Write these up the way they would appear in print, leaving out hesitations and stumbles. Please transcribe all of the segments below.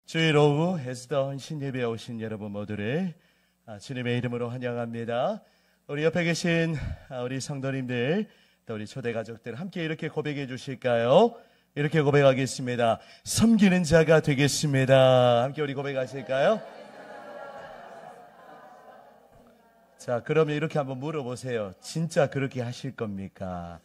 주일 오후 에스더 헌신 예배에 오신 여러분 모두를 주님의 이름으로 환영합니다. 우리 옆에 계신 우리 성도님들 또 우리 초대 가족들 함께 이렇게 고백해 주실까요? 이렇게 고백하겠습니다. 섬기는 자가 되겠습니다. 함께 우리 고백하실까요? 자, 그러면 이렇게 한번 물어보세요. 진짜 그렇게 하실 겁니까?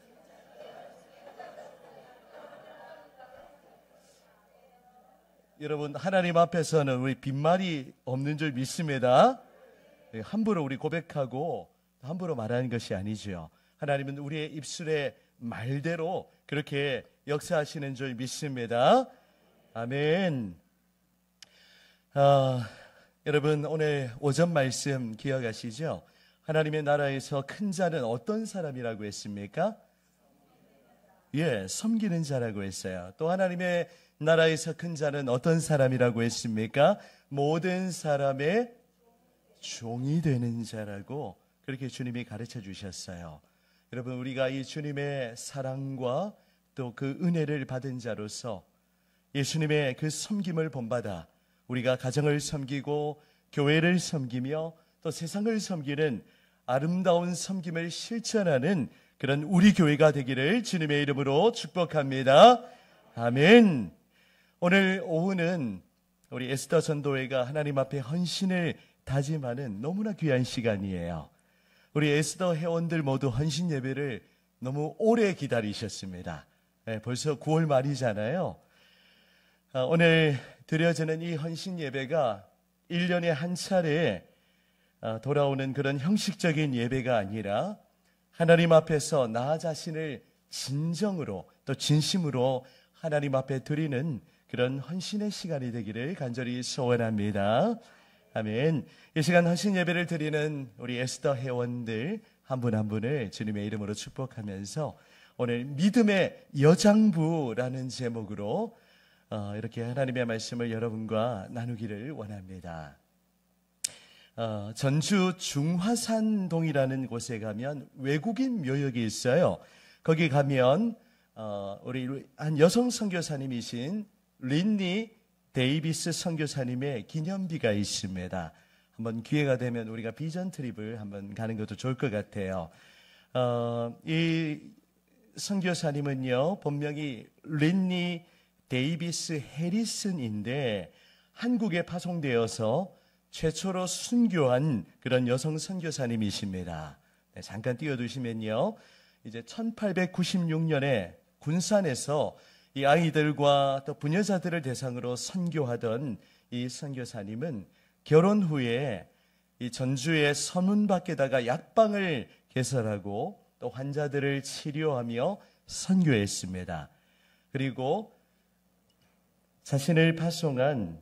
여러분, 하나님 앞에서는 우리 빈말이 없는 줄 믿습니다. 함부로 우리 고백하고 함부로 말하는 것이 아니죠. 하나님은 우리의 입술의 말대로 그렇게 역사하시는 줄 믿습니다. 아멘. 여러분, 오늘 오전 말씀 기억하시죠? 하나님의 나라에서 큰 자는 어떤 사람이라고 했습니까? 섬기는 자라고 했어요. 또 하나님의 나라에서 큰 자는 어떤 사람이라고 했습니까? 모든 사람의 종이 되는 자라고 그렇게 주님이 가르쳐 주셨어요. 여러분, 우리가 이 주님의 사랑과 또 그 은혜를 받은 자로서 예수님의 그 섬김을 본받아 우리가 가정을 섬기고 교회를 섬기며 또 세상을 섬기는 아름다운 섬김을 실천하는 그런 우리 교회가 되기를 주님의 이름으로 축복합니다. 아멘. 오늘 오후는 우리 에스더 전도회가 하나님 앞에 헌신을 다짐하는 너무나 귀한 시간이에요. 우리 에스더 회원들 모두 헌신 예배를 너무 오래 기다리셨습니다. 벌써 9월 말이잖아요. 오늘 드려지는 이 헌신 예배가 1년에 한 차례 돌아오는 그런 형식적인 예배가 아니라 하나님 앞에서 나 자신을 진정으로 또 진심으로 하나님 앞에 드리는 그런 헌신의 시간이 되기를 간절히 소원합니다. 아멘. 이 시간 헌신 예배를 드리는 우리 에스더 회원들 한 분 한 분을 주님의 이름으로 축복하면서 오늘 믿음의 여장부라는 제목으로 이렇게 하나님의 말씀을 여러분과 나누기를 원합니다. 전주 중화산동이라는 곳에 가면 외국인 묘역이 있어요. 거기 가면 우리 한 여성 선교사님이신 린니 데이비스 선교사님의 기념비가 있습니다. 한번 기회가 되면 우리가 비전 트립을 한번 가는 것도 좋을 것 같아요. 이 선교사님은요, 본명이 린니 데이비스 해리슨인데 한국에 파송되어서 최초로 순교한 그런 여성 선교사님이십니다. 잠깐 띄워두시면요, 이제 1896년에 군산에서 이 아이들과 또 부녀자들을 대상으로 선교하던 이 선교사님은 결혼 후에 이 전주의 서문 밖에다가 약방을 개설하고 또 환자들을 치료하며 선교했습니다. 그리고 자신을 파송한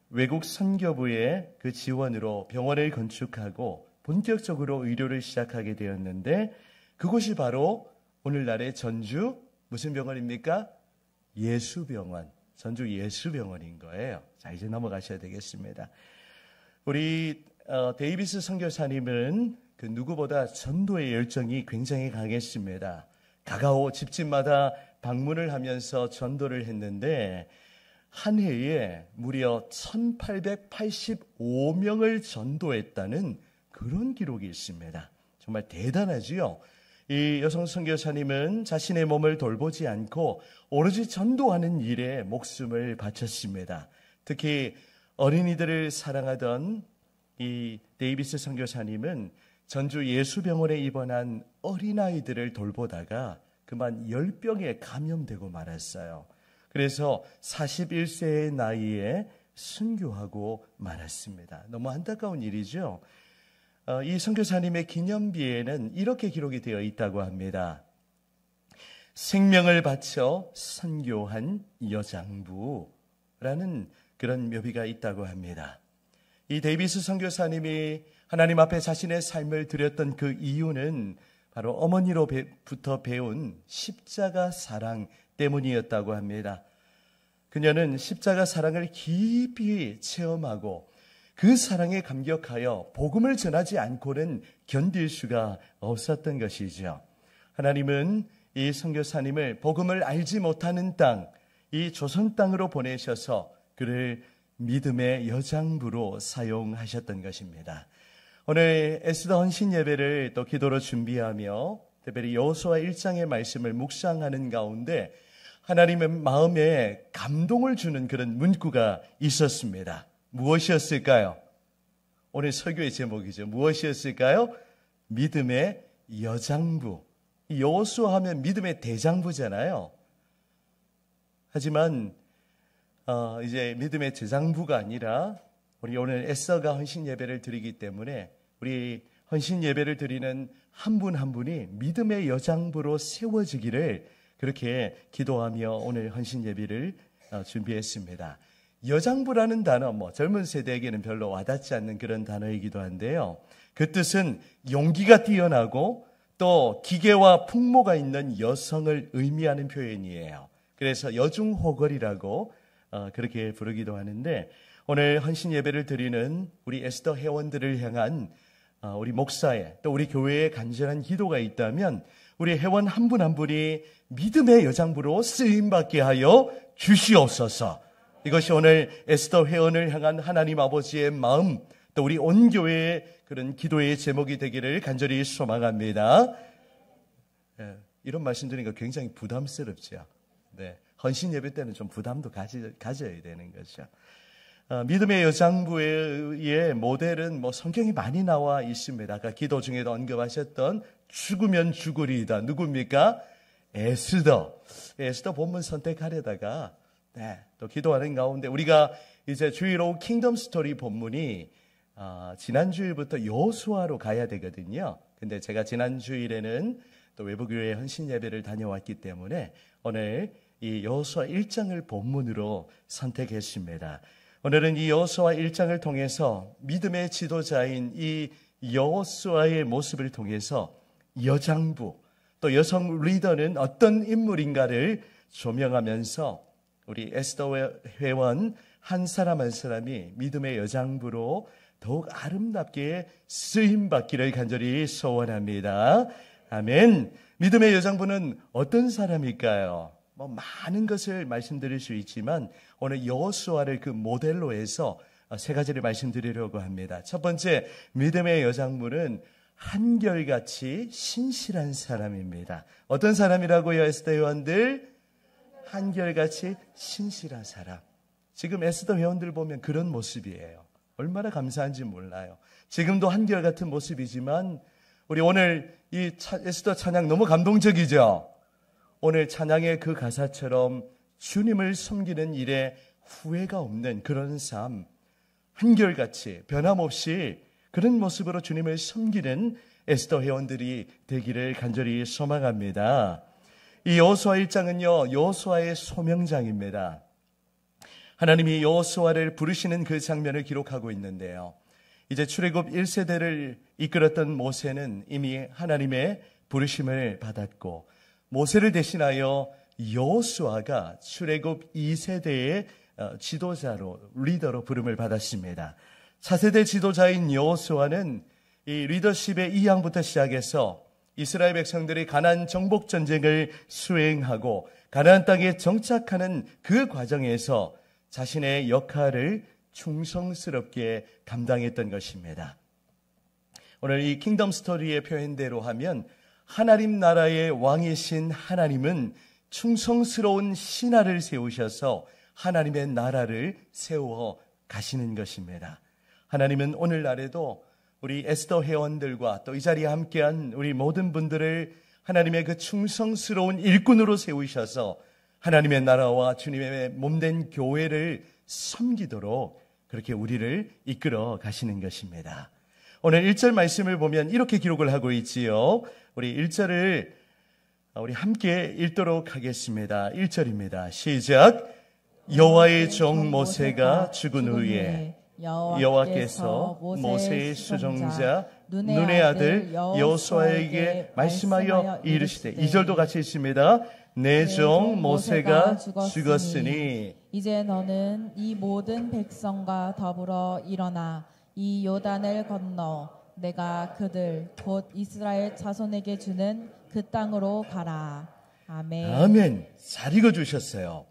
외국 선교부의 그 지원으로 병원을 건축하고 본격적으로 의료를 시작하게 되었는데 그곳이 바로 오늘날의 전주 무슨 병원입니까? 예수병원, 전주 예수병원인 거예요. 자, 이제 넘어가셔야 되겠습니다. 우리 데이비스 선교사님은 그 누구보다 전도의 열정이 굉장히 강했습니다. 가가오 집집마다 방문을 하면서 전도를 했는데 한 해에 무려 1885명을 전도했다는 그런 기록이 있습니다. 정말 대단하지요. 이 여성 선교사님은 자신의 몸을 돌보지 않고 오로지 전도하는 일에 목숨을 바쳤습니다. 특히 어린이들을 사랑하던 이 데이비스 선교사님은 전주 예수병원에 입원한 어린아이들을 돌보다가 그만 열병에 감염되고 말았어요. 그래서 41세의 나이에 순교하고 말았습니다. 너무 안타까운 일이죠. 이 선교사님의 기념비에는 이렇게 기록이 되어 있다고 합니다. 생명을 바쳐 선교한 여장부라는 그런 묘비가 있다고 합니다. 이 데이비스 선교사님이 하나님 앞에 자신의 삶을 드렸던 그 이유는 바로 어머니로부터 배운 십자가 사랑 때문이었다고 합니다. 그녀는 십자가 사랑을 깊이 체험하고 그 사랑에 감격하여 복음을 전하지 않고는 견딜 수가 없었던 것이죠. 하나님은 이 선교사님을 복음을 알지 못하는 땅, 이 조선 땅으로 보내셔서 그를 믿음의 여장부로 사용하셨던 것입니다. 오늘 에스더 헌신 예배를 또 기도로 준비하며 특별히 여호수아 1장의 말씀을 묵상하는 가운데 하나님의 마음에 감동을 주는 그런 문구가 있었습니다. 무엇이었을까요? 오늘 설교의 제목이죠. 무엇이었을까요? 믿음의 여장부. 여호수아 하면 믿음의 대장부잖아요. 하지만 이제 믿음의 대장부가 아니라 우리 오늘 에스더가 헌신 예배를 드리기 때문에 우리 헌신 예배를 드리는 한 분 한 분이 믿음의 여장부로 세워지기를 그렇게 기도하며 오늘 헌신 예배를 준비했습니다. 여장부라는 단어, 젊은 세대에게는 별로 와닿지 않는 그런 단어이기도 한데요. 그 뜻은 용기가 뛰어나고 또 기계와 풍모가 있는 여성을 의미하는 표현이에요. 그래서 여중호걸이라고 그렇게 부르기도 하는데 오늘 헌신 예배를 드리는 우리 에스더 회원들을 향한 우리 목사의 또 우리 교회의 간절한 기도가 있다면 우리 회원 한 분 한 분이 믿음의 여장부로 쓰임받게 하여 주시옵소서. 이것이 오늘 에스더 회원을 향한 하나님 아버지의 마음 또 우리 온 교회의 그런 기도의 제목이 되기를 간절히 소망합니다. 이런 말씀 드리니까 굉장히 부담스럽죠. 네, 헌신 예배 때는 좀 부담도 가져야 되는 거죠. 믿음의 여장부의 모델은 성경이 많이 나와 있습니다. 아까 기도 중에도 언급하셨던 죽으면 죽으리이다. 누굽니까? 에스더. 에스더 본문 선택하려다가 또 기도하는 가운데 우리가 이제 주일오후 킹덤 스토리 본문이 지난 주일부터 여호수아로 가야 되거든요. 근데 제가 지난 주일에는 또 외부교회 헌신 예배를 다녀왔기 때문에 오늘 이 여호수아 1장을 본문으로 선택했습니다. 오늘은 이 여호수아 1장을 통해서 믿음의 지도자인 이 여호수아의 모습을 통해서 여장부 또 여성 리더는 어떤 인물인가를 조명하면서 우리 에스더 회원 한 사람 한 사람이 믿음의 여장부로 더욱 아름답게 쓰임받기를 간절히 소원합니다. 아멘. 믿음의 여장부는 어떤 사람일까요? 많은 것을 말씀드릴 수 있지만 오늘 여호수아를 그 모델로 해서 세 가지를 말씀드리려고 합니다. 첫 번째, 믿음의 여장부는 한결같이 신실한 사람입니다. 어떤 사람이라고요, 에스더 회원들? 한결같이 신실한 사람. 지금 에스더 회원들 보면 그런 모습이에요. 얼마나 감사한지 몰라요. 지금도 한결같은 모습이지만 우리 오늘 이 에스더 찬양 너무 감동적이죠? 오늘 찬양의 그 가사처럼 주님을 섬기는 일에 후회가 없는 그런 삶, 한결같이 변함없이 그런 모습으로 주님을 섬기는 에스더 회원들이 되기를 간절히 소망합니다. 이 여호수아 1장은요, 여호수아의 소명장입니다. 하나님이 여호수아를 부르시는 그 장면을 기록하고 있는데요. 이제 출애굽 1세대를 이끌었던 모세는 이미 하나님의 부르심을 받았고 모세를 대신하여 여호수아가 출애굽 2세대의 지도자로 리더로 부름을 받았습니다. 차세대 지도자인 여호수아는 이 리더십의 이양부터 시작해서 이스라엘 백성들이 가나안 정복 전쟁을 수행하고 가나안 땅에 정착하는 그 과정에서 자신의 역할을 충성스럽게 감당했던 것입니다. 오늘 이 킹덤 스토리의 표현대로 하면 하나님 나라의 왕이신 하나님은 충성스러운 신하를 세우셔서 하나님의 나라를 세워 가시는 것입니다. 하나님은 오늘날에도 우리 에스더 회원들과 또 이 자리에 함께한 우리 모든 분들을 하나님의 그 충성스러운 일꾼으로 세우셔서 하나님의 나라와 주님의 몸된 교회를 섬기도록 그렇게 우리를 이끌어 가시는 것입니다. 오늘 1절 말씀을 보면 이렇게 기록을 하고 있지요. 우리 1절을 우리 함께 읽도록 하겠습니다. 1절입니다. 시작. 여호와의 종 모세가 죽은 후에 여호와께서 모세의 수종자 눈의 아들 여호수아에게 말씀하여 이르시되 2절도 같이 읽습니다. 내 종 모세가 죽었으니 이제 너는 이 모든 백성과 더불어 일어나 이 요단을 건너 내가 그들 곧 이스라엘 자손에게 주는 그 땅으로 가라. 아멘. 아멘. 잘 읽어주셨어요.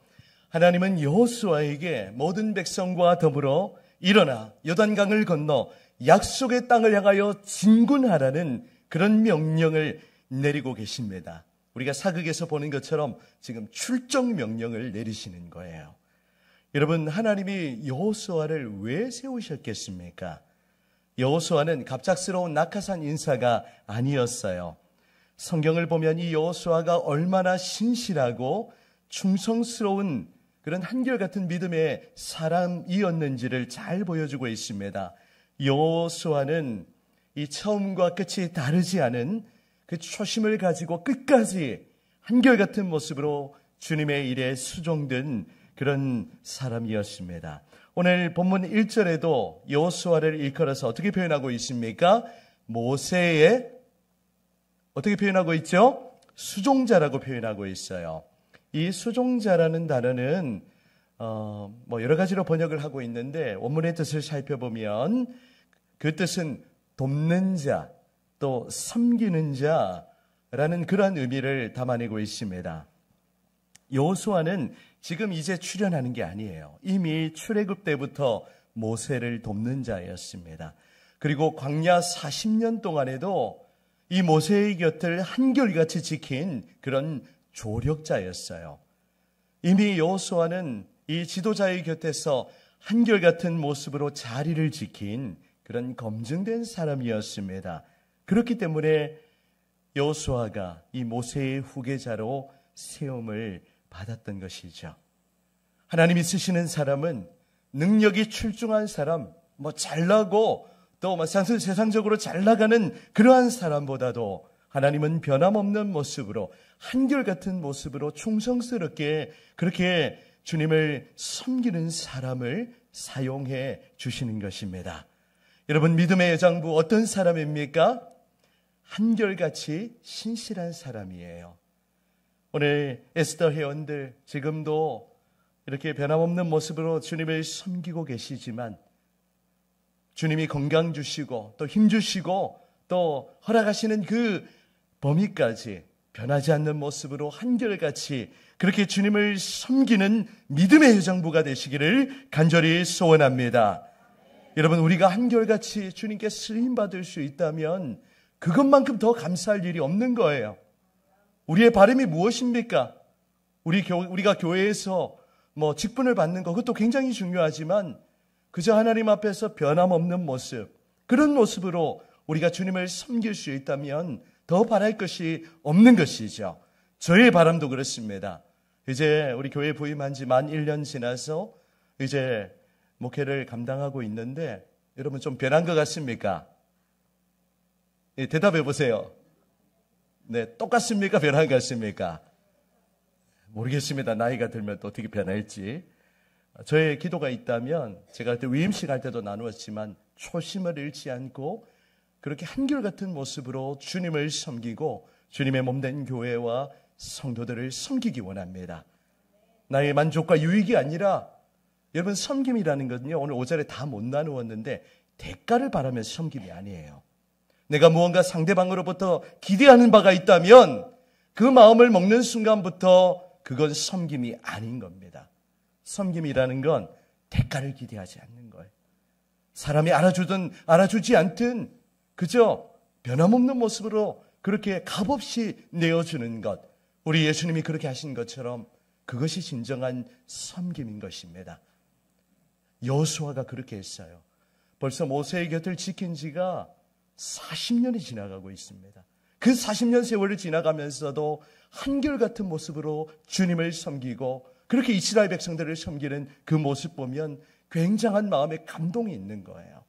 하나님은 여호수아에게 모든 백성과 더불어 일어나 요단강을 건너 약속의 땅을 향하여 진군하라는 그런 명령을 내리고 계십니다. 우리가 사극에서 보는 것처럼 지금 출정 명령을 내리시는 거예요. 여러분, 하나님이 여호수아를 왜 세우셨겠습니까? 여호수아는 갑작스러운 낙하산 인사가 아니었어요. 성경을 보면 이 여호수아가 얼마나 신실하고 충성스러운 그런 한결같은 믿음의 사람이었는지를 잘 보여주고 있습니다. 여호수아는 이 처음과 끝이 다르지 않은 그 초심을 가지고 끝까지 한결같은 모습으로 주님의 일에 수종된 그런 사람이었습니다. 오늘 본문 1절에도 여호수아를 일컬어서 어떻게 표현하고 있습니까? 모세의 어떻게 표현하고 있죠? 수종자라고 표현하고 있어요. 이 수종자라는 단어는 여러 가지로 번역을 하고 있는데 원문의 뜻을 살펴보면 그 뜻은 돕는 자, 또 섬기는 자라는 그러한 의미를 담아내고 있습니다. 여호수아는 지금 이제 출현하는 게 아니에요. 이미 출애굽 때부터 모세를 돕는 자였습니다. 그리고 광야 40년 동안에도 이 모세의 곁을 한결같이 지킨 그런 조력자였어요. 이미 여호수아는 이 지도자의 곁에서 한결같은 모습으로 자리를 지킨 그런 검증된 사람이었습니다. 그렇기 때문에 여호수아가 이 모세의 후계자로 세움을 받았던 것이죠. 하나님이 쓰시는 사람은 능력이 출중한 사람, 잘나고 또 세상적으로 잘 나가는 그러한 사람보다도 하나님은 변함없는 모습으로 한결같은 모습으로 충성스럽게 그렇게 주님을 섬기는 사람을 사용해 주시는 것입니다. 여러분, 믿음의 여장부 어떤 사람입니까? 한결같이 신실한 사람이에요. 오늘 에스더 회원들 지금도 이렇게 변함없는 모습으로 주님을 섬기고 계시지만 주님이 건강 주시고 또 힘 주시고 또 허락하시는 그 범위까지 변하지 않는 모습으로 한결같이 그렇게 주님을 섬기는 믿음의 여장부가 되시기를 간절히 소원합니다. 여러분, 우리가 한결같이 주님께 쓰임받을 수 있다면 그것만큼 더 감사할 일이 없는 거예요. 우리의 바람이 무엇입니까? 우리가 교회에서 직분을 받는 것, 그것도 굉장히 중요하지만 그저 하나님 앞에서 변함없는 모습, 그런 모습으로 우리가 주님을 섬길 수 있다면 더 바랄 것이 없는 것이죠. 저의 바람도 그렇습니다. 이제 우리 교회 부임한 지 만 1년 지나서 이제 목회를 감당하고 있는데 여러분 좀 변한 것 같습니까? 예, 대답해 보세요. 네, 똑같습니까? 변한 것 같습니까? 모르겠습니다. 나이가 들면 또 어떻게 변할지. 저의 기도가 있다면 제가 그때 위임식 할 때도 나누었지만 초심을 잃지 않고 그렇게 한결같은 모습으로 주님을 섬기고 주님의 몸된 교회와 성도들을 섬기기 원합니다. 나의 만족과 유익이 아니라 여러분, 섬김이라는 것은요, 오늘 5절에 다 못 나누었는데 대가를 바라면서 섬김이 아니에요. 내가 무언가 상대방으로부터 기대하는 바가 있다면 그 마음을 먹는 순간부터 그건 섬김이 아닌 겁니다. 섬김이라는 건 대가를 기대하지 않는 거예요. 사람이 알아주든 알아주지 않든 그저 변함없는 모습으로 그렇게 값없이 내어주는 것, 우리 예수님이 그렇게 하신 것처럼 그것이 진정한 섬김인 것입니다. 여호수아가 그렇게 했어요. 벌써 모세의 곁을 지킨 지가 40년이 지나가고 있습니다. 그 40년 세월을 지나가면서도 한결같은 모습으로 주님을 섬기고 그렇게 이스라엘 백성들을 섬기는 그 모습 보면 굉장한 마음의 감동이 있는 거예요.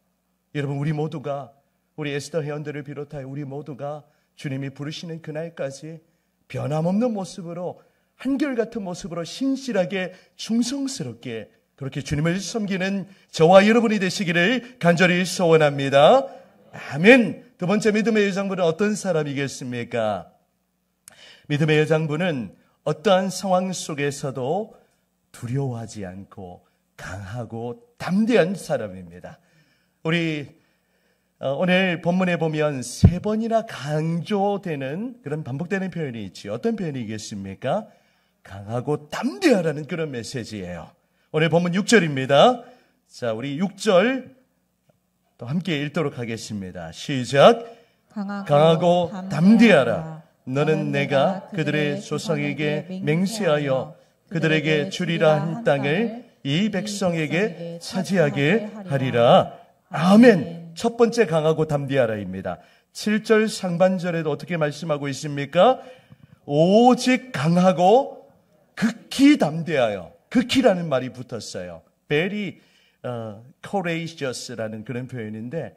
여러분, 우리 모두가, 우리 에스더 회원들을 비롯하여 우리 모두가 주님이 부르시는 그날까지 변함없는 모습으로 한결같은 모습으로 신실하게 충성스럽게 그렇게 주님을 섬기는 저와 여러분이 되시기를 간절히 소원합니다. 아멘. 두 번째 믿음의 여장부는 어떤 사람이겠습니까? 믿음의 여장부는 어떠한 상황 속에서도 두려워하지 않고 강하고 담대한 사람입니다. 우리 오늘 본문에 보면 3번이나 강조되는 그런 반복되는 표현이 있죠. 어떤 표현이겠습니까? 강하고 담대하라는 그런 메시지예요. 오늘 본문 6절입니다. 자, 우리 6절 또 함께 읽도록 하겠습니다. 시작. 강하고 담대하라. 너는 내가 그들의 조상에게 맹세하여 그들에게 주리라 한 땅을 이 백성에게 차지하게 하리라. 아멘. 첫 번째 강하고 담대하라입니다. 7절 상반절에도 어떻게 말씀하고 있습니까? 오직 강하고 극히 담대하여. 극히라는 말이 붙었어요. very courageous라는 그런 표현인데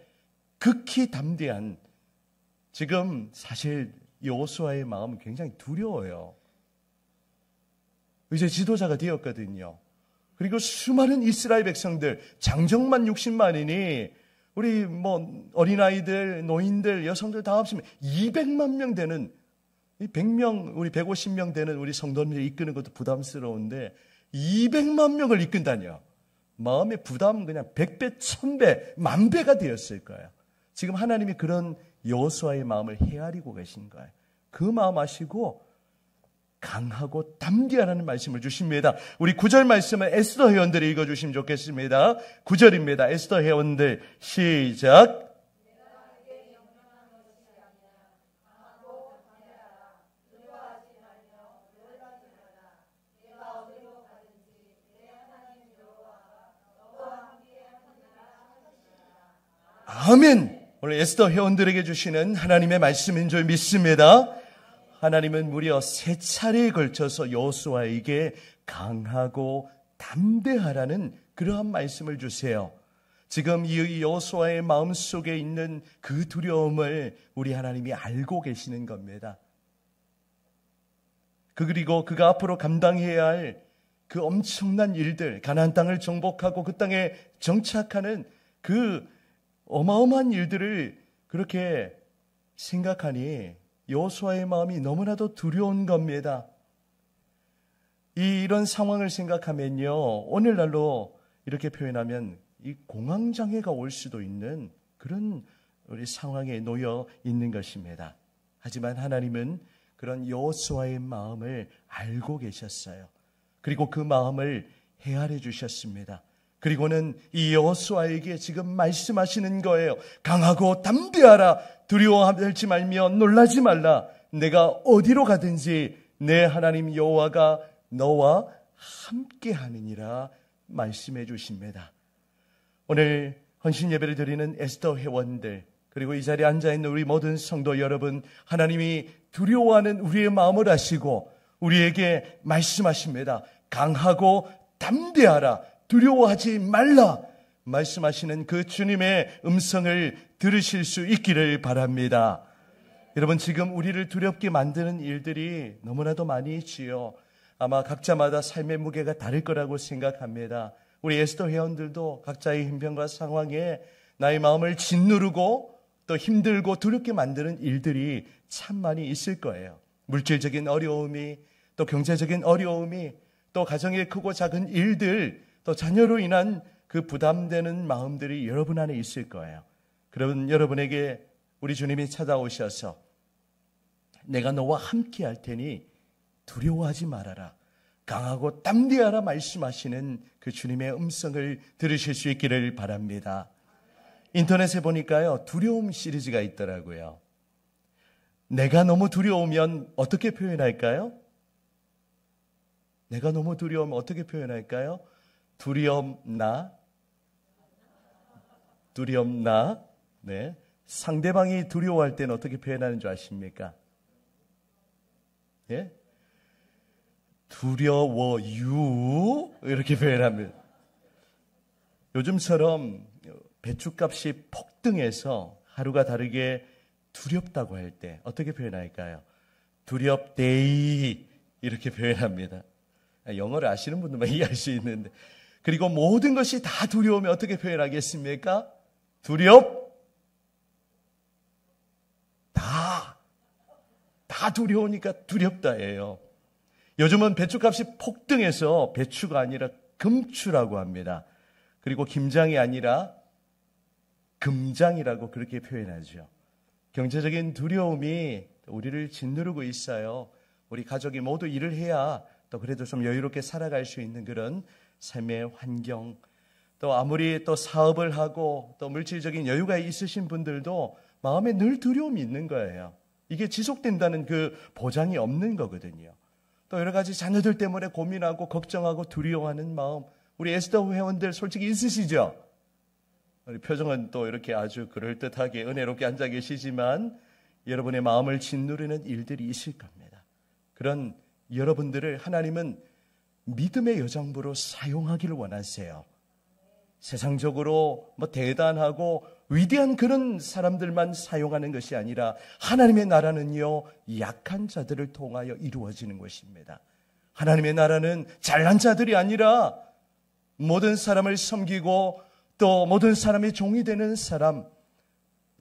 극히 담대한. 지금 사실 여호수아의 마음은 굉장히 두려워요. 이제 지도자가 되었거든요. 그리고 수많은 이스라엘 백성들, 장정만 60만이니 우리 어린아이들, 노인들, 여성들 다 합치면 200만 명 되는, 100명, 우리 150명 되는 우리 성도님들 이끄는 것도 부담스러운데 200만 명을 이끈다뇨. 마음의 부담은 그냥 100배, 1000배, 10,000배가 되었을 거예요. 지금 하나님이 그런 여호수아의 마음을 헤아리고 계신 거예요. 그 마음 아시고 강하고 담대하라는 말씀을 주십니다. 우리 9절 말씀은 에스더 회원들이 읽어주시면 좋겠습니다. 9절입니다. 에스더 회원들 시작. 아멘. 오늘 에스더 회원들에게 주시는 하나님의 말씀인 줄 믿습니다. 하나님은 무려 3차례에 걸쳐서 여호수아에게 강하고 담대하라는 그러한 말씀을 주세요. 지금 이 여호수아의 마음속에 있는 그 두려움을 우리 하나님이 알고 계시는 겁니다. 그리고 그가 앞으로 감당해야 할 그 엄청난 일들, 가나안 땅을 정복하고 그 땅에 정착하는 그 어마어마한 일들을 그렇게 생각하니 여호수아의 마음이 너무나도 두려운 겁니다. 이런 상황을 생각하면요, 오늘날로 이렇게 표현하면 이 공황장애가 올 수도 있는 그런 우리 상황에 놓여 있는 것입니다. 하지만 하나님은 그런 여호수아의 마음을 알고 계셨어요. 그리고 그 마음을 헤아려 주셨습니다. 그리고는 이 여호수아에게 지금 말씀하시는 거예요. 강하고 담대하라. 두려워하지 말며 놀라지 말라. 내가 어디로 가든지 내 하나님 여호와가 너와 함께하느니라 말씀해 주십니다. 오늘 헌신 예배를 드리는 에스더 회원들, 그리고 이 자리에 앉아있는 우리 모든 성도 여러분, 하나님이 두려워하는 우리의 마음을 아시고 우리에게 말씀하십니다. 강하고 담대하라. 두려워하지 말라. 말씀하시는 그 주님의 음성을 들으실 수 있기를 바랍니다. 여러분, 지금 우리를 두렵게 만드는 일들이 너무나도 많이 있지요. 아마 각자마다 삶의 무게가 다를 거라고 생각합니다. 우리 에스더 회원들도 각자의 형편과 상황에 나의 마음을 짓누르고 또 힘들고 두렵게 만드는 일들이 참 많이 있을 거예요. 물질적인 어려움이, 또 경제적인 어려움이, 또 가정의 크고 작은 일들, 또 자녀로 인한 그 부담되는 마음들이 여러분 안에 있을 거예요. 그러면 여러분에게 우리 주님이 찾아오셔서 내가 너와 함께 할 테니 두려워하지 말아라. 강하고 담대하라 말씀하시는 그 주님의 음성을 들으실 수 있기를 바랍니다. 인터넷에 보니까요, 두려움 시리즈가 있더라고요. 내가 너무 두려우면 어떻게 표현할까요? 내가 너무 두려우면 어떻게 표현할까요? 두렵나? 네. 상대방이 두려워할 때는 어떻게 표현하는 줄 아십니까? 예? 두려워유 이렇게 표현합니다. 요즘처럼 배추값이 폭등해서 하루가 다르게 두렵다고 할 때 어떻게 표현할까요? 두렵데이 이렇게 표현합니다. 영어를 아시는 분들만 이해할 수 있는데, 그리고 모든 것이 다 두려우면 어떻게 표현하겠습니까? 다 두려우니까 두렵다예요. 요즘은 배추값이 폭등해서 배추가 아니라 금추라고 합니다. 그리고 김장이 아니라 금장이라고 그렇게 표현하죠. 경제적인 두려움이 우리를 짓누르고 있어요. 우리 가족이 모두 일을 해야 또 또 그래도 좀 여유롭게 살아갈 수 있는 그런 삶의 환경, 또 아무리 또 사업을 하고 또 물질적인 여유가 있으신 분들도 마음에 늘 두려움이 있는 거예요. 이게 지속된다는 그 보장이 없는 거거든요. 또 여러 가지 자녀들 때문에 고민하고 걱정하고 두려워하는 마음, 우리 에스더 회원들 솔직히 있으시죠? 우리 표정은 또 이렇게 아주 그럴듯하게 은혜롭게 앉아 계시지만 여러분의 마음을 짓누르는 일들이 있을 겁니다. 그런 여러분들을 하나님은 믿음의 여정부로 사용하기를 원하세요. 세상적으로 대단하고 위대한 그런 사람들만 사용하는 것이 아니라 하나님의 나라는요, 약한 자들을 통하여 이루어지는 것입니다. 하나님의 나라는 잘난 자들이 아니라 모든 사람을 섬기고 또 모든 사람의 종이 되는 사람,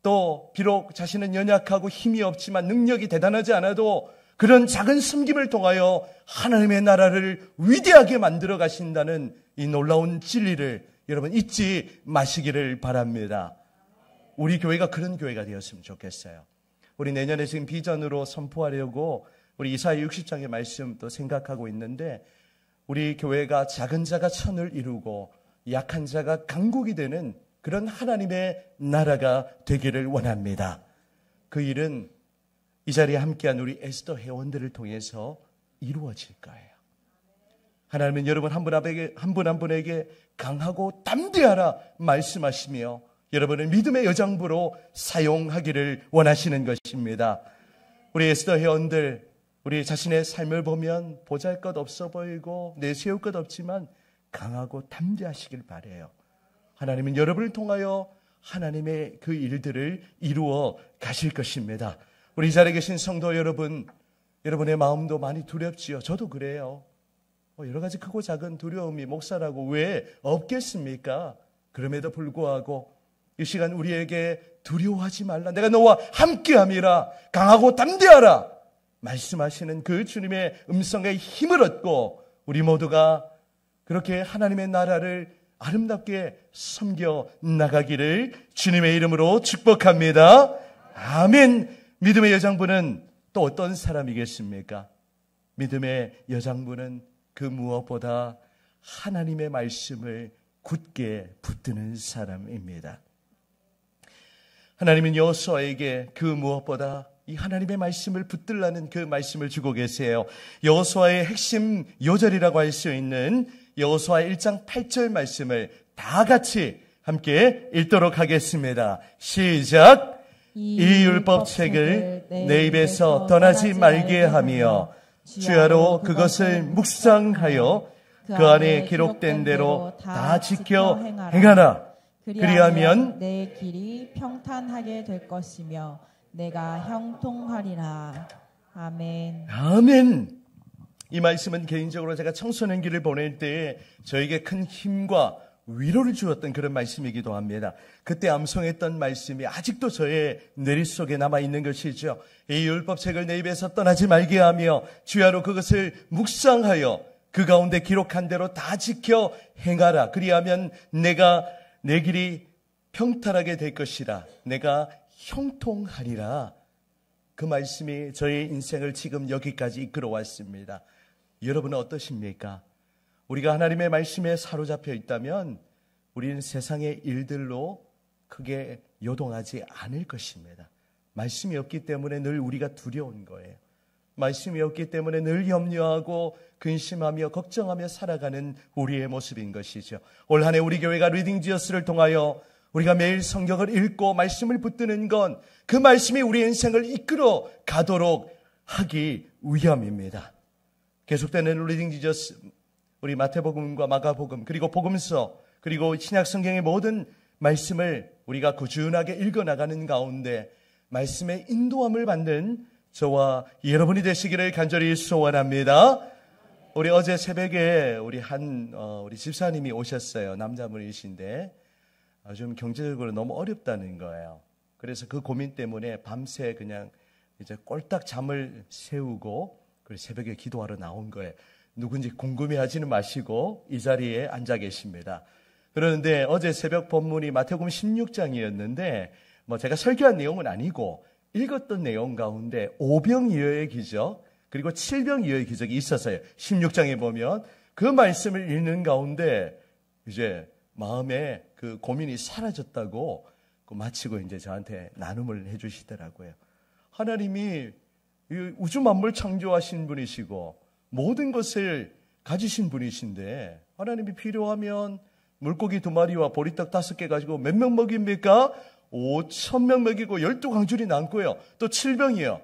또 비록 자신은 연약하고 힘이 없지만 능력이 대단하지 않아도 그런 작은 섬김을 통하여 하나님의 나라를 위대하게 만들어 가신다는 이 놀라운 진리를 여러분 잊지 마시기를 바랍니다. 우리 교회가 그런 교회가 되었으면 좋겠어요. 우리 내년에 지금 비전으로 선포하려고 우리 이사야 60장의 말씀 또 생각하고 있는데, 우리 교회가 작은 자가 천을 이루고 약한 자가 강국이 되는 그런 하나님의 나라가 되기를 원합니다. 그 일은 이 자리에 함께한 우리 에스더 회원들을 통해서 이루어질 거예요. 하나님은 여러분 한 분 한 분에게 강하고 담대하라 말씀하시며 여러분을 믿음의 여장부로 사용하기를 원하시는 것입니다. 우리 에스더 회원들, 우리 자신의 삶을 보면 보잘것없어 보이고 내세울 것 없지만 강하고 담대하시길 바라요. 하나님은 여러분을 통하여 하나님의 그 일들을 이루어 가실 것입니다. 우리 이 자리에 계신 성도 여러분, 여러분의 마음도 많이 두렵지요. 저도 그래요. 여러 가지 크고 작은 두려움이 목사라고 왜 없겠습니까? 그럼에도 불구하고 이 시간 우리에게 두려워하지 말라, 내가 너와 함께함이라, 강하고 담대하라 말씀하시는 그 주님의 음성에 힘을 얻고 우리 모두가 그렇게 하나님의 나라를 아름답게 섬겨 나가기를 주님의 이름으로 축복합니다. 아멘. 믿음의 여장부는 또 어떤 사람이겠습니까? 믿음의 여장부는 그 무엇보다 하나님의 말씀을 굳게 붙드는 사람입니다. 하나님은 여호수아에게 그 무엇보다 이 하나님의 말씀을 붙들라는 그 말씀을 주고 계세요. 여호수아의 핵심 요절이라고 할 수 있는 여호수아 1장 8절 말씀을 다 같이 함께 읽도록 하겠습니다. 시작. 이 율법책을 내 입에서 떠나지 말게 하며 주야로 그것을 묵상하여 그 안에 기록된 대로 다 지켜 행하라. 그리하면 내 길이 평탄하게 될 것이며 내가 형통하리라. 아멘. 아멘. 이 말씀은 개인적으로 제가 청소년기를 보낼 때 저에게 큰 힘과 위로를 주었던 그런 말씀이기도 합니다. 그때 암송했던 말씀이 아직도 저의 뇌리 속에 남아있는 것이죠. 이 율법책을 내 입에서 떠나지 말게 하며 주야로 그것을 묵상하여 그 가운데 기록한 대로 다 지켜 행하라. 그리하면 내가 내 길이 평탄하게 될 것이라. 내가 형통하리라. 그 말씀이 저의 인생을 지금 여기까지 이끌어왔습니다. 여러분은 어떠십니까? 우리가 하나님의 말씀에 사로잡혀 있다면 우리는 세상의 일들로 크게 요동하지 않을 것입니다. 말씀이 없기 때문에 늘 우리가 두려운 거예요. 말씀이 없기 때문에 늘 염려하고 근심하며 걱정하며 살아가는 우리의 모습인 것이죠. 올 한 해 우리 교회가 리딩 지어스를 통하여 우리가 매일 성경을 읽고 말씀을 붙드는 건 그 말씀이 우리 인생을 이끌어 가도록 하기 위함입니다. 계속되는 리딩 지저스, 우리 마태복음과 마가복음, 그리고 복음서, 그리고 신약 성경의 모든 말씀을 우리가 꾸준하게 읽어나가는 가운데 말씀의 인도함을 받는 저와 여러분이 되시기를 간절히 소원합니다. 우리 어제 새벽에 우리 집사님이 오셨어요. 남자분이신데 좀 경제적으로 너무 어렵다는 거예요. 그래서 그 고민 때문에 밤새 그냥 이제 꼴딱 잠을 새우고 그리고 새벽에 기도하러 나온 거예요. 누군지 궁금해하지는 마시고 이 자리에 앉아 계십니다. 그런데 어제 새벽 본문이 마태복음 16장이었는데 제가 설교한 내용은 아니고 읽었던 내용 가운데 오병이어의 기적, 그리고 칠병이어의 기적이 있었어요. 16장에 보면 그 말씀을 읽는 가운데 이제 마음에 그 고민이 사라졌다고 마치고 이제 저한테 나눔을 해주시더라고요. 하나님이 우주 만물 창조하신 분이시고 모든 것을 가지신 분이신데 하나님이 필요하면 물고기 2마리와 보리떡 5개 가지고 몇 명 먹입니까? 5,000명 먹이고 12광줄이 남고요. 또 7병이요.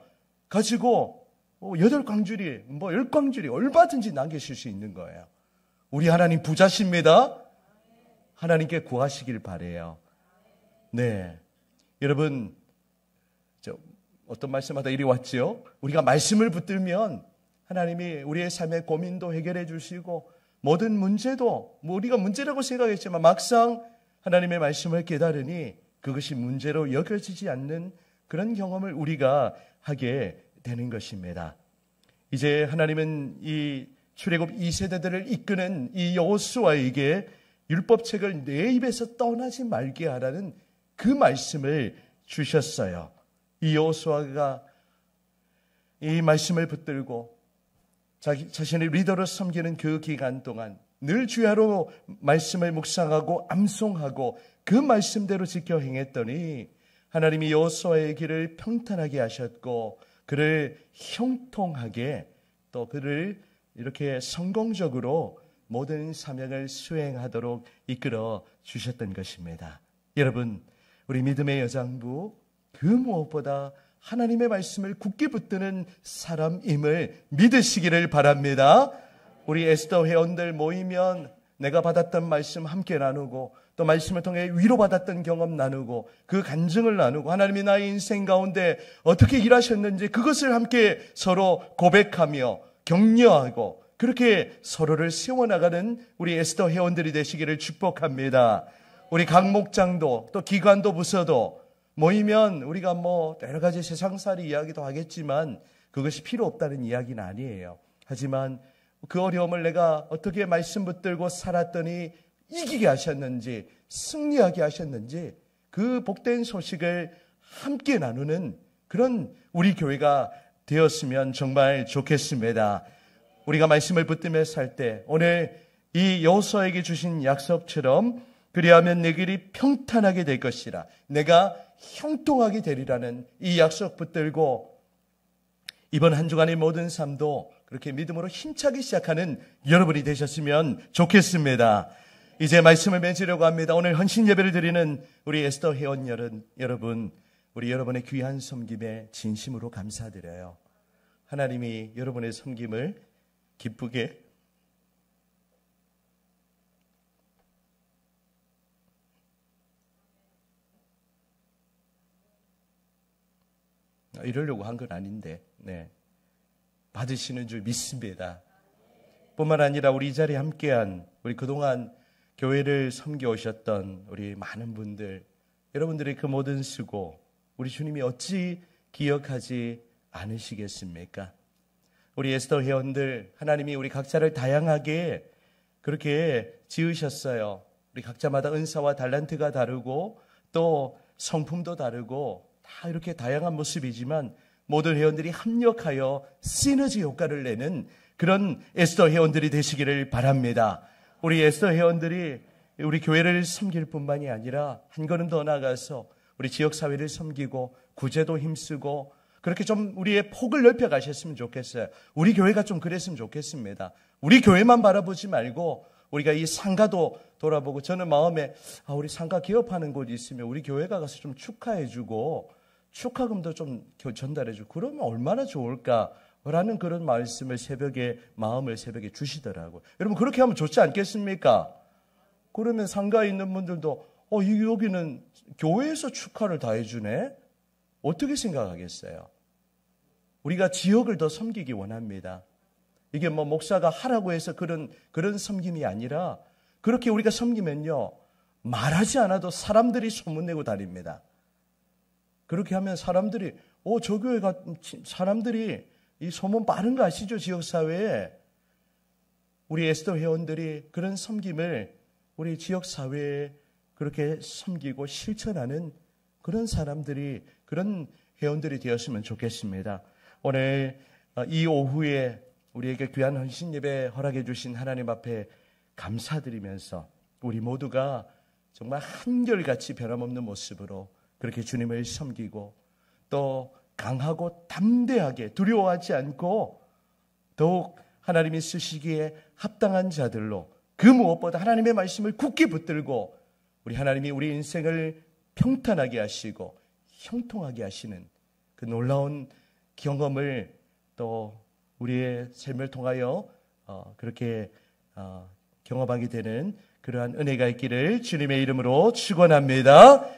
가지고 8광줄이 10광줄이 얼마든지 남기실 수 있는 거예요. 우리 하나님 부자십니다. 하나님께 구하시길 바라요. 네, 여러분 어떤 말씀하다 이리 왔죠? 우리가 말씀을 붙들면 하나님이 우리의 삶의 고민도 해결해 주시고 모든 문제도 우리가 문제라고 생각했지만 막상 하나님의 말씀을 깨달으니 그것이 문제로 여겨지지 않는 그런 경험을 우리가 하게 되는 것입니다. 이제 하나님은 이 출애굽 2세대들을 이끄는 이 여호수아에게 율법책을 내 입에서 떠나지 말게 하라는 그 말씀을 주셨어요. 이 여호수아가 이 말씀을 붙들고 자신의 리더로 섬기는 그 기간 동안 늘 주야로 말씀을 묵상하고 암송하고 그 말씀대로 지켜 행했더니 하나님이 여호수아의 길을 평탄하게 하셨고 그를 형통하게 또 그를 이렇게 성공적으로 모든 사명을 수행하도록 이끌어 주셨던 것입니다. 여러분, 우리 믿음의 여장부 그 무엇보다 하나님의 말씀을 굳게 붙드는 사람임을 믿으시기를 바랍니다. 우리 에스더 회원들 모이면 내가 받았던 말씀 함께 나누고 또 말씀을 통해 위로받았던 경험 나누고 그 간증을 나누고 하나님이 나의 인생 가운데 어떻게 일하셨는지 그것을 함께 서로 고백하며 격려하고 그렇게 서로를 세워나가는 우리 에스더 회원들이 되시기를 축복합니다. 우리 각 목장도 또 기관도 부서도 모이면 우리가 여러 가지 세상살이 이야기도 하겠지만 그것이 필요 없다는 이야기는 아니에요. 하지만 그 어려움을 내가 어떻게 말씀 붙들고 살았더니 이기게 하셨는지 승리하게 하셨는지 그 복된 소식을 함께 나누는 그런 우리 교회가 되었으면 정말 좋겠습니다. 우리가 말씀을 붙들며 살 때 오늘 이 여호수아에게 주신 약속처럼 그리하면 내 길이 평탄하게 될 것이라 내가 형통하게 되리라는 이 약속 붙들고 이번 한 주간의 모든 삶도 그렇게 믿음으로 힘차게 시작하는 여러분이 되셨으면 좋겠습니다. 이제 말씀을 맺으려고 합니다. 오늘 헌신 예배를 드리는 우리 에스더 회원 여러분, 우리 여러분의 귀한 섬김에 진심으로 감사드려요. 하나님이 여러분의 섬김을 기쁘게 이러려고 한 건 아닌데 받으시는 줄 믿습니다. 뿐만 아니라 우리 이 자리에 함께한 우리 그동안 교회를 섬겨오셨던 우리 많은 분들 여러분들의 그 모든 수고 우리 주님이 어찌 기억하지 않으시겠습니까? 우리 에스더 회원들 하나님이 우리 각자를 다양하게 그렇게 지으셨어요. 우리 각자마다 은사와 달란트가 다르고 또 성품도 다르고 다 이렇게 다양한 모습이지만 모든 회원들이 합력하여 시너지 효과를 내는 그런 에스더 회원들이 되시기를 바랍니다. 우리 에스더 회원들이 우리 교회를 섬길 뿐만이 아니라 한 걸음 더 나아가서 우리 지역사회를 섬기고 구제도 힘쓰고 그렇게 좀 우리의 폭을 넓혀 가셨으면 좋겠어요. 우리 교회가 좀 그랬으면 좋겠습니다. 우리 교회만 바라보지 말고 우리가 이 상가도 돌아보고 저는 마음에 우리 상가 개업하는 곳이 있으면 우리 교회가 가서 좀 축하해주고 축하금도 좀 전달해주고 그러면 얼마나 좋을까라는 그런 말씀을 마음을 새벽에 주시더라고요. 여러분 그렇게 하면 좋지 않겠습니까? 그러면 상가에 있는 분들도 여기는 교회에서 축하를 다 해주네? 어떻게 생각하겠어요? 우리가 지역을 더 섬기기 원합니다. 이게 목사가 하라고 해서 그런 섬김이 아니라 그렇게 우리가 섬기면요 말하지 않아도 사람들이 소문내고 다닙니다. 그렇게 하면 사람들이 저 교회가 사람들이 이 소문 빠른 거 아시죠? 지역사회에 우리 에스더 회원들이 그런 섬김을 우리 지역사회에 그렇게 섬기고 실천하는 그런 사람들이 그런 회원들이 되었으면 좋겠습니다. 오늘 이 오후에 우리에게 귀한 헌신 예배 허락해 주신 하나님 앞에 감사드리면서 우리 모두가 정말 한결같이 변함없는 모습으로 그렇게 주님을 섬기고 또 강하고 담대하게 두려워하지 않고 더욱 하나님이 쓰시기에 합당한 자들로 그 무엇보다 하나님의 말씀을 굳게 붙들고 우리 하나님이 우리 인생을 평탄하게 하시고 형통하게 하시는 그 놀라운 경험을 또 우리의 삶을 통하여 그렇게 경험하게 되는 그러한 은혜가 있기를 주님의 이름으로 축원합니다.